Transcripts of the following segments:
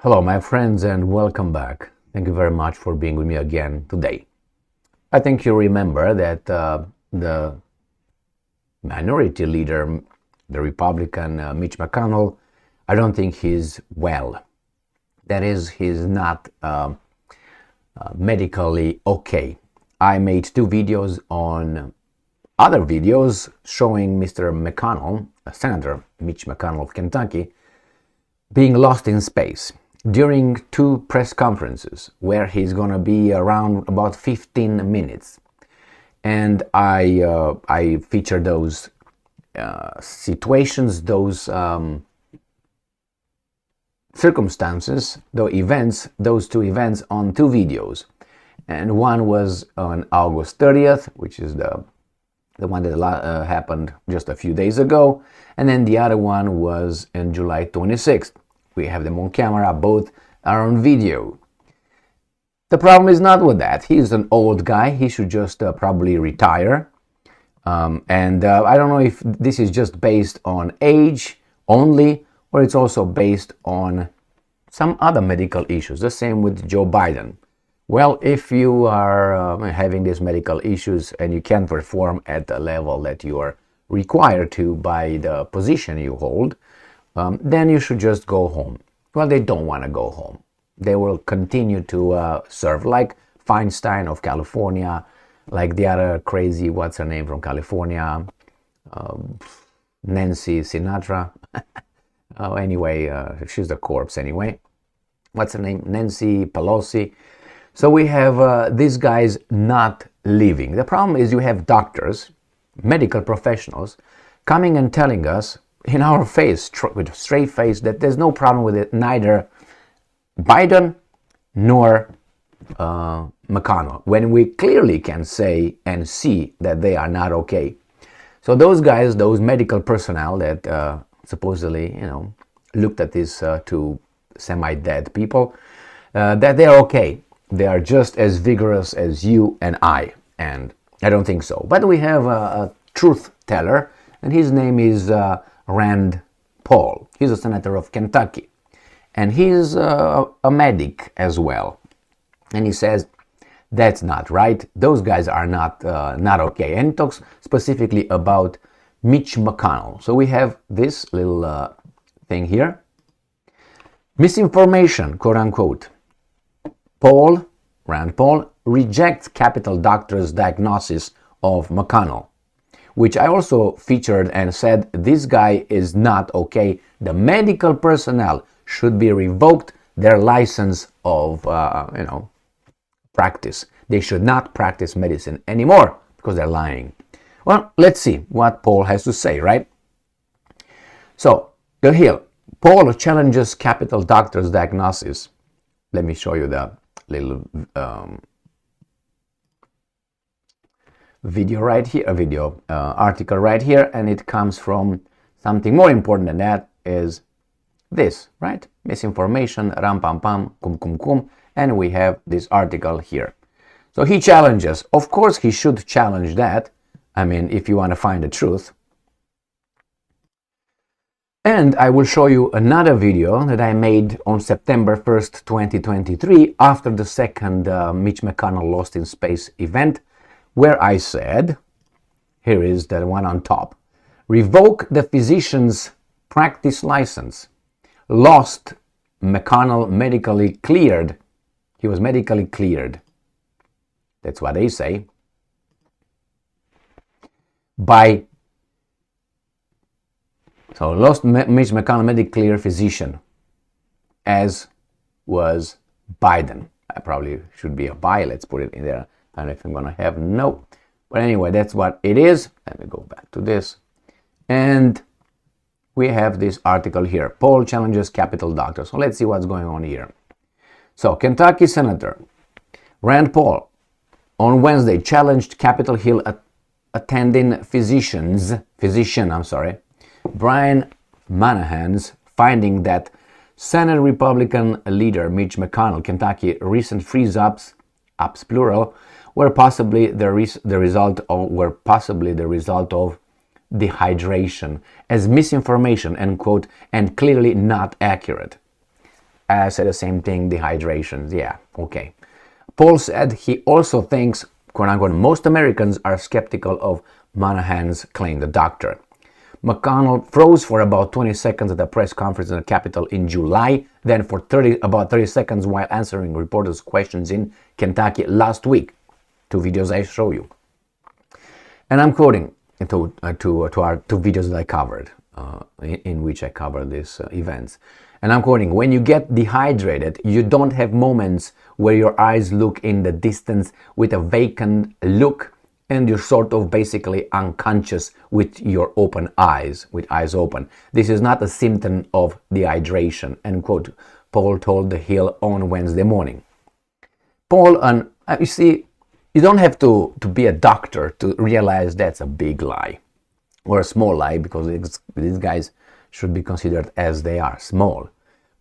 Hello, my friends, and welcome back. Thank you very much for being with me again today. I think you remember that the minority leader, the Republican Mitch McConnell, I don't think he's well. That is, he's not medically okay. I made two videos on other videos showing Mr. McConnell, Senator Mitch McConnell of Kentucky, being lost in space during two press conferences where he's going to be around about 15 minutes. And I feature those situations, those circumstances, those two events on two videos. And one was on August 30th, which is the one that happened just a few days ago. And then the other one was on July 26th. We have them on camera, both are on video. The problem is not with that. He's an old guy. He should just probably retire. I don't know if this is just based on age only, or it's also based on some other medical issues. The same with Joe Biden. Well, if you are having these medical issues and you can't perform at the level that you are required to by the position you hold, then you should just go home. Well, they don't want to go home. They will continue to serve, like Feinstein of California, like the other crazy, what's her name from California, Nancy Sinatra. Anyway, she's a corpse anyway. What's her name? Nancy Pelosi. So we have these guys not leaving. The problem is you have doctors, medical professionals, coming and telling us in our face, with a straight face, that there's no problem with it, neither Biden nor McConnell, when we clearly can say and see that they are not okay. So those guys, those medical personnel that supposedly, looked at these two semi-dead people, that they're okay. They are just as vigorous as you and I, and I don't think so. But we have a truth teller, and his name is Rand Paul. He's a senator of Kentucky, and he's a medic as well. And he says that's not right. Those guys are not okay. And he talks specifically about Mitch McConnell. So we have this little thing here. Misinformation, quote unquote. Rand Paul rejects Capital Doctor's diagnosis of McConnell, which I also featured and said this guy is not okay. The medical personnel should be revoked their license of, practice. They should not practice medicine anymore because they're lying. Well, let's see what Paul has to say, right? So, go here. Paul challenges Capital Doctor's diagnosis. Let me show you the little video right here, article right here, and it comes from something more important than that, is this, right? Misinformation, ram pam pam, kum kum kum, and we have this article here. So he challenges. Of course he should challenge that. I mean, if you want to find the truth. And I will show you another video that I made on September 1st, 2023, after the second Mitch McConnell Lost in Space event, where I said, here is the one on top, revoke the physician's practice license. Lost McConnell medically cleared. He was medically cleared. That's what they say. So lost Mitch McConnell medically cleared physician, as was Biden. I probably should be a by, let's put it in there. I don't know if I'm gonna have no, but anyway, that's what it is. Let me go back to this, and we have this article here. Paul challenges Capital Doctor. So let's see what's going on here. So Kentucky Senator Rand Paul on Wednesday challenged Capitol Hill attending physician, Brian Moynihan's finding that Senate Republican leader Mitch McConnell, Kentucky, recent freeze-ups plural, were possibly the result of dehydration as misinformation, end quote, and clearly not accurate. I said the same thing, dehydration. Yeah, okay. Paul said he also thinks, quote unquote, most Americans are skeptical of Monahan's claim, the doctor. McConnell froze for about 20 seconds at the press conference in the Capitol in July, then for about 30 seconds while answering reporters' questions in Kentucky last week. 2 videos I show you. And I'm quoting to our 2 videos that I covered, in which I covered these events. And I'm quoting, when you get dehydrated, you don't have moments where your eyes look in the distance with a vacant look and you're sort of basically unconscious with your open eyes, with eyes open. This is not a symptom of dehydration, end quote, Paul told The Hill on Wednesday morning. Paul, and you see, you don't have to be a doctor to realize that's a big lie, or a small lie, because these guys should be considered as they are, small.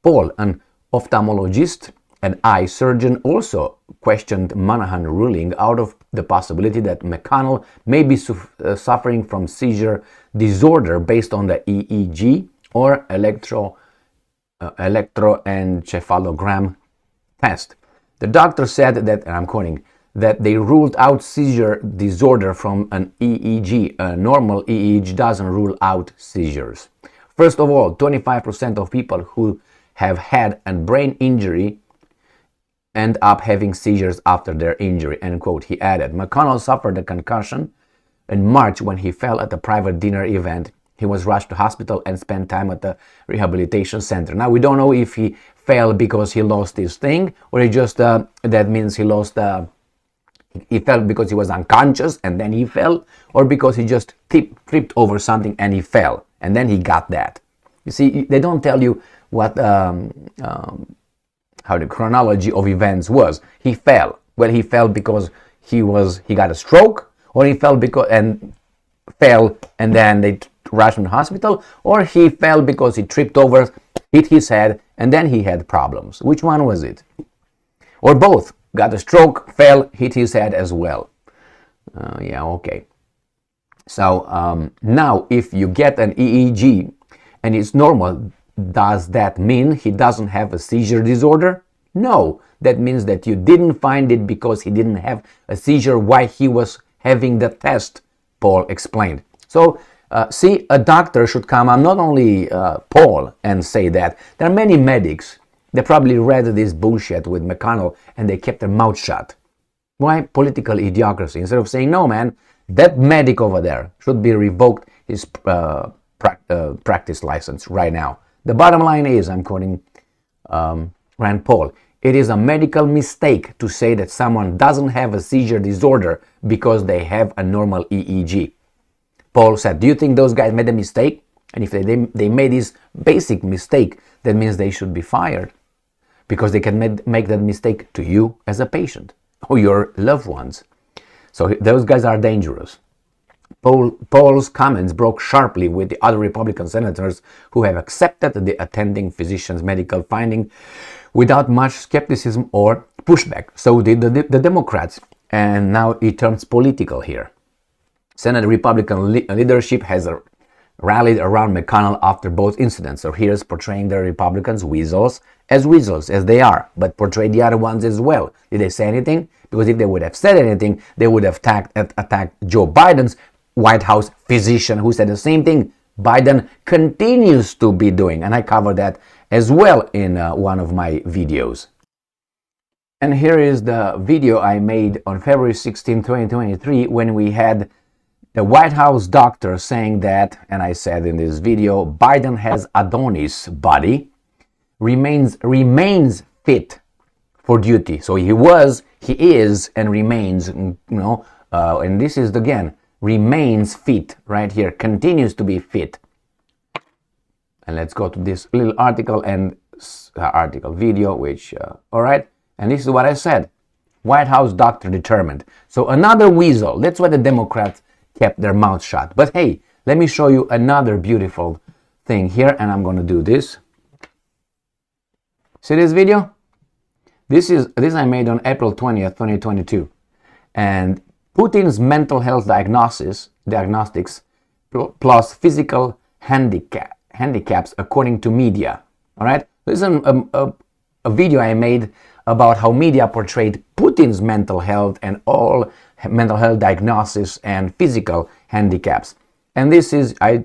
Paul, an ophthalmologist, an eye surgeon, also questioned Monahan's ruling out of the possibility that McConnell may be suffering from seizure disorder based on the EEG or electroencephalogram test. The doctor said that, and I'm quoting, that they ruled out seizure disorder from an EEG. A normal EEG doesn't rule out seizures. First of all, 25% of people who have had a brain injury end up having seizures after their injury, end quote, he added. McConnell suffered a concussion in March when he fell at a private dinner event. He was rushed to hospital and spent time at the rehabilitation center. Now, we don't know if he fell because he lost his thing, or he just, that means he fell because he was unconscious and then he fell, or because he just tripped over something and he fell, and then he got that. You see, they don't tell you what how the chronology of events was. He fell. Well, he fell because he got a stroke, or he fell and then they rushed him to hospital, or he fell because he tripped over, hit his head, and then he had problems. Which one was it? Or both. Got a stroke, fell, hit his head as well. Yeah, okay. So now if you get an EEG and it's normal, does that mean he doesn't have a seizure disorder? No, that means that you didn't find it because he didn't have a seizure while he was having the test, Paul explained. So, see, a doctor should come, I'm not only Paul, and say that. There are many medics that probably read this bullshit with McConnell and they kept their mouth shut. Why? Political idiocracy. Instead of saying, no, man, that medic over there should be revoked his practice license right now. The bottom line is, I'm quoting Rand Paul, it is a medical mistake to say that someone doesn't have a seizure disorder because they have a normal EEG. Paul said, do you think those guys made a mistake? And if they made this basic mistake, that means they should be fired, because they can make that mistake to you as a patient or your loved ones. So those guys are dangerous. Paul's comments broke sharply with the other Republican senators who have accepted the attending physician's medical finding without much skepticism or pushback. So did the Democrats, and now it turns political here. Senate Republican leadership has rallied around McConnell after both incidents. So here's portraying the Republicans weasels, as they are, but portray the other ones as well. Did they say anything? Because if they would have said anything, they would have attacked Joe Biden's White House physician, who said the same thing Biden continues to be doing. And I covered that as well in one of my videos. And here is the video I made on February 16, 2023, when we had the White House doctor saying that, and I said in this video, Biden has Adonis body, remains fit for duty. So he is, and remains, and this is again, remains fit right here, continues to be fit. And let's go to this little article video, which, all right, and this is what I said. White House doctor determined. So another weasel. That's why the Democrats kept their mouth shut. But hey, let me show you another beautiful thing here, and I'm going to do this. See this video? This I made on April 20th, 2022. And Putin's mental health diagnostics plus physical handicaps according to media. All right? This is a video I made about how media portrayed Putin's mental health and all mental health diagnosis and physical handicaps. And this is, I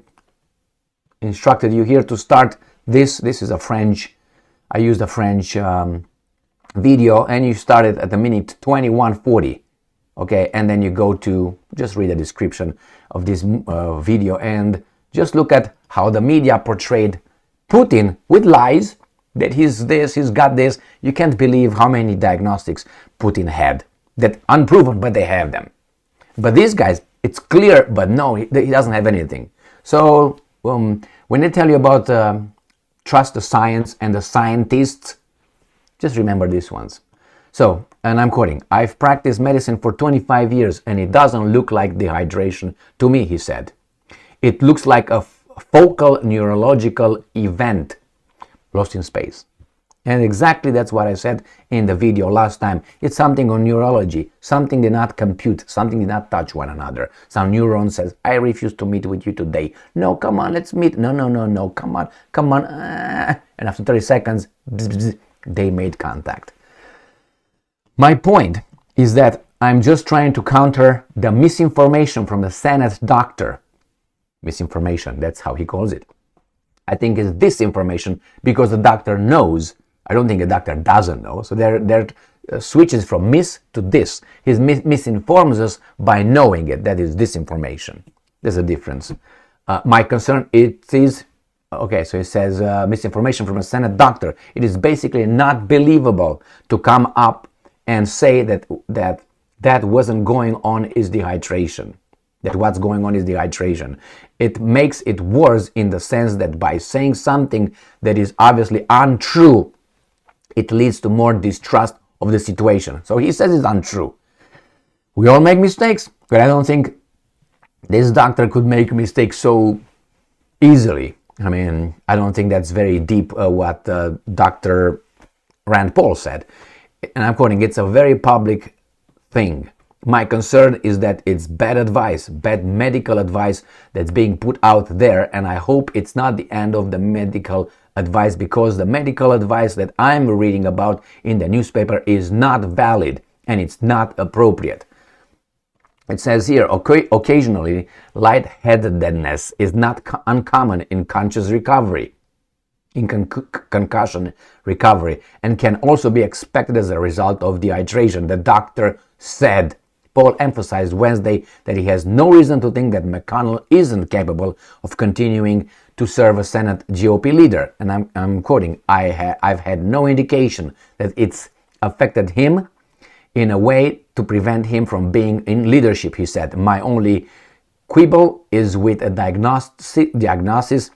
instructed you here to start this. This is a French, I used a French video, and you start it at the minute 21:40. Okay, and then you go to, just read the description of this video and just look at how the media portrayed Putin with lies, that he's this, he's got this. You can't believe how many diagnostics Putin had. That unproven, but they have them. But these guys, it's clear, but no, he doesn't have anything. So when they tell you about trust the science and the scientists, just remember these ones. So, and I'm quoting, "I've practiced medicine for 25 years and it doesn't look like dehydration to me," he said. "It looks like a focal neurological event lost in space." And exactly that's what I said in the video last time. It's something on neurology. Something did not compute. Something did not touch one another. Some neuron says, "I refuse to meet with you today." "No, come on, let's meet." No, come on. And after 30 seconds, they made contact. My point is that I'm just trying to counter the misinformation from the Senate doctor. Misinformation, that's how he calls it. I think it's disinformation because the doctor knows. I don't think a doctor doesn't know. So there switches from mis to this. He misinforms us by knowing it. That is disinformation. There's a difference. My concern, it is, okay, so it says misinformation from a Senate doctor. It is basically not believable to come up and say that wasn't going on is dehydration. That what's going on is dehydration. It makes it worse in the sense that by saying something that is obviously untrue, it leads to more distrust of the situation. So he says it's untrue. We all make mistakes, but I don't think this doctor could make mistakes so easily. I mean, I don't think that's very deep what Dr. Rand Paul said. And I'm quoting, "It's a very public thing. My concern is that it's bad advice, bad medical advice that's being put out there, and I hope it's not the end of the medical advice, because the medical advice that I'm reading about in the newspaper is not valid and it's not appropriate." It says here, occasionally lightheadedness is not uncommon in conscious recovery, in concussion recovery, and can also be expected as a result of dehydration, the doctor said. Paul emphasized Wednesday that he has no reason to think that McConnell isn't capable of continuing to serve as Senate GOP leader. And I'm quoting, I've had no indication that it's affected him in a way to prevent him from being in leadership, he said. My only quibble is with a diagnosis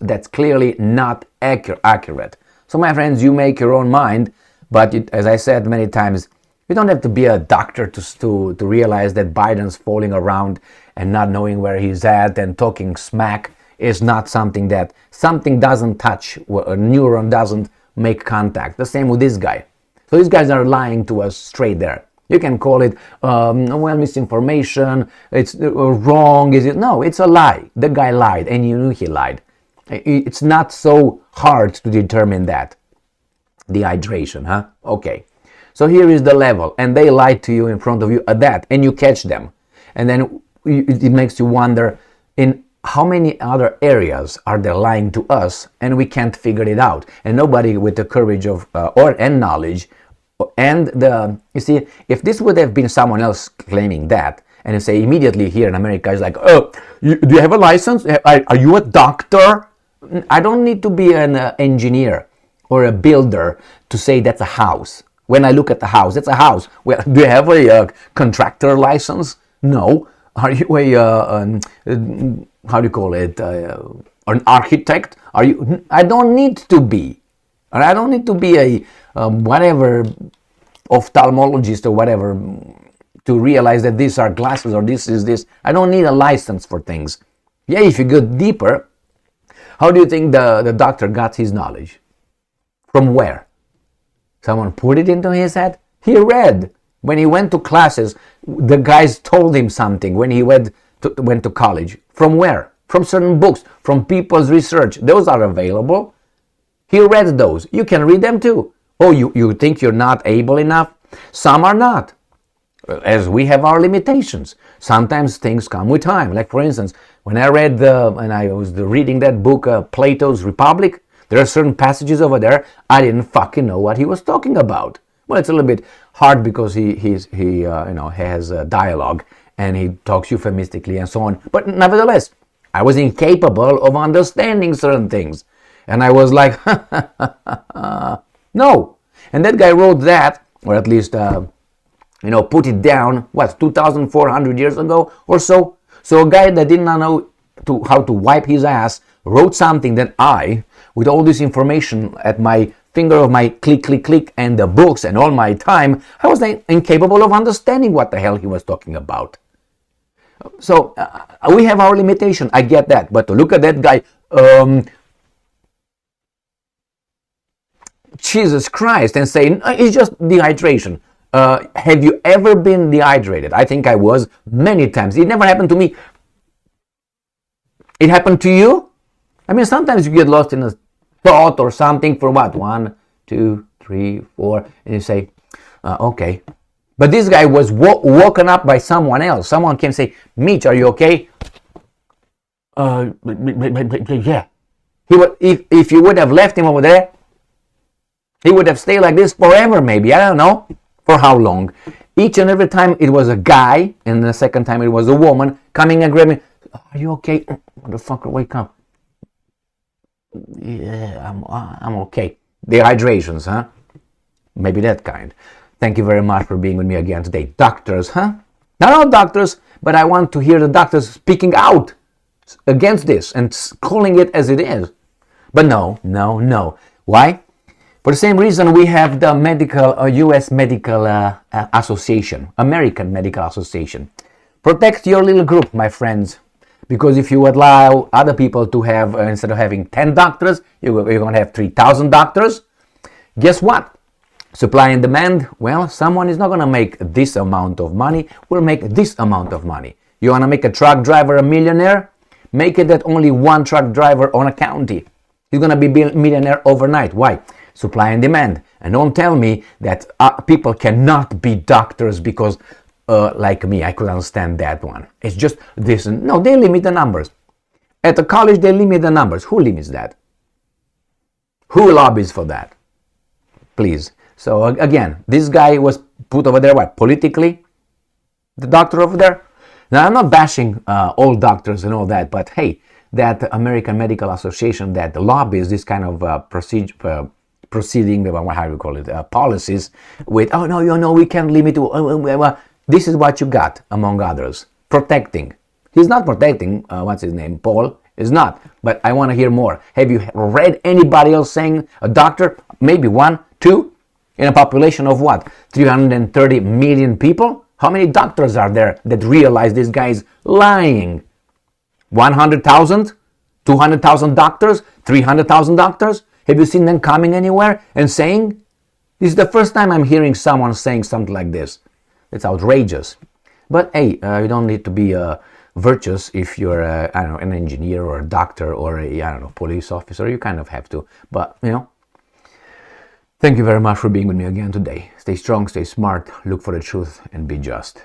that's clearly not accurate. So my friends, you make your own mind, but as I said many times, you don't have to be a doctor to realize that Biden's falling around and not knowing where he's at and talking smack is not something that something doesn't touch, a neuron doesn't make contact. The same with this guy. So these guys are lying to us straight there. You can call it, misinformation, it's wrong, is it? No, it's a lie. The guy lied and you knew he lied. It's not so hard to determine that. Dehydration, huh? Okay. So here is the level, and they lied to you in front of you at that, and you catch them. And then it makes you wonder, in how many other areas are they lying to us, and we can't figure it out. And nobody with the courage of and knowledge, and you see, if this would have been someone else claiming that, and you say immediately here in America, it's like, oh, do you have a license? Are you a doctor? I don't need to be an engineer or a builder to say that's a house. When I look at the house, it's a house. Well, do you have a contractor license? No. Are you how do you call it? An architect? Are you? I don't need to be. I don't need to be a whatever ophthalmologist or whatever to realize that these are glasses or this is this. I don't need a license for things. Yeah, if you go deeper, how do you think the doctor got his knowledge? From where? Someone put it into his head? He read. When he went to classes, the guys told him something when he went to college. From where? From certain books, from people's research. Those are available. He read those. You can read them too. Oh, you think you're not able enough? Some are not, as we have our limitations. Sometimes things come with time. Like, for instance, when I read and I was reading that book, Plato's Republic, there are certain passages over there I didn't fucking know what he was talking about. Well, it's a little bit hard because he has a dialogue and he talks euphemistically and so on. But nevertheless, I was incapable of understanding certain things. And I was like, no. And that guy wrote that, or at least, put it down, 2,400 years ago or so? So a guy that did not know how to wipe his ass wrote something that I, with all this information at my finger of my click, and the books and all my time, I was incapable of understanding what the hell he was talking about. So we have our limitation, I get that, but to look at that guy, Jesus Christ, and say, it's just dehydration. Have you ever been dehydrated? I think I was many times. It never happened to me. It happened to you? I mean, sometimes you get lost in a thought or something for 1, 2, 3, 4, and you say, okay. But this guy was woken up by someone else. Someone came and say, Mitch, are you okay? Yeah. If you would have left him over there, he would have stayed like this forever, maybe. I don't know. For how long? Each and every time it was a guy, and the second time it was a woman coming and grabbing. Are you okay? Motherfucker, wake up. Yeah, I'm okay. Dehydrations, huh? Maybe that kind. Thank you very much for being with me again today. Doctors, huh? Not doctors, but I want to hear the doctors speaking out against this and calling it as it is. But no. Why? For the same reason we have the U.S. Medical Association, American Medical Association. Protect your little group, my friends. Because if you allow other people to have, instead of having 10 doctors, you're going to have 3,000 doctors. Guess what? Supply and demand, well, someone is not going to make this amount of money, will make this amount of money. You want to make a truck driver a millionaire? Make it that only one truck driver on a county. He's going to be a millionaire overnight. Why? Supply and demand. And don't tell me that people cannot be doctors because, like me, I could understand that one. It's just this. No, they limit the numbers. At the college, they limit the numbers. Who limits that? Who lobbies for that? Please. So again, this guy was put over there, politically? The doctor over there? Now, I'm not bashing all doctors and all that, but hey, that American Medical Association that lobbies this kind of proceeding, how do you call it, policies with, oh no, we can't limit to, this is what you got, among others, protecting. He's not protecting, what's his name, Paul, is not, but I want to hear more. Have you read anybody else saying, a doctor, maybe 1, 2, in a population of 330 million people? How many doctors are there that realize this guy is lying? 100,000? 200,000 doctors? 300,000 doctors? Have you seen them coming anywhere and saying? This is the first time I'm hearing someone saying something like this. It's outrageous. But hey, you don't need to be virtuous if you're, an engineer or a doctor or a, police officer. You kind of have to. But, thank you very much for being with me again today. Stay strong, stay smart, look for the truth, and be just.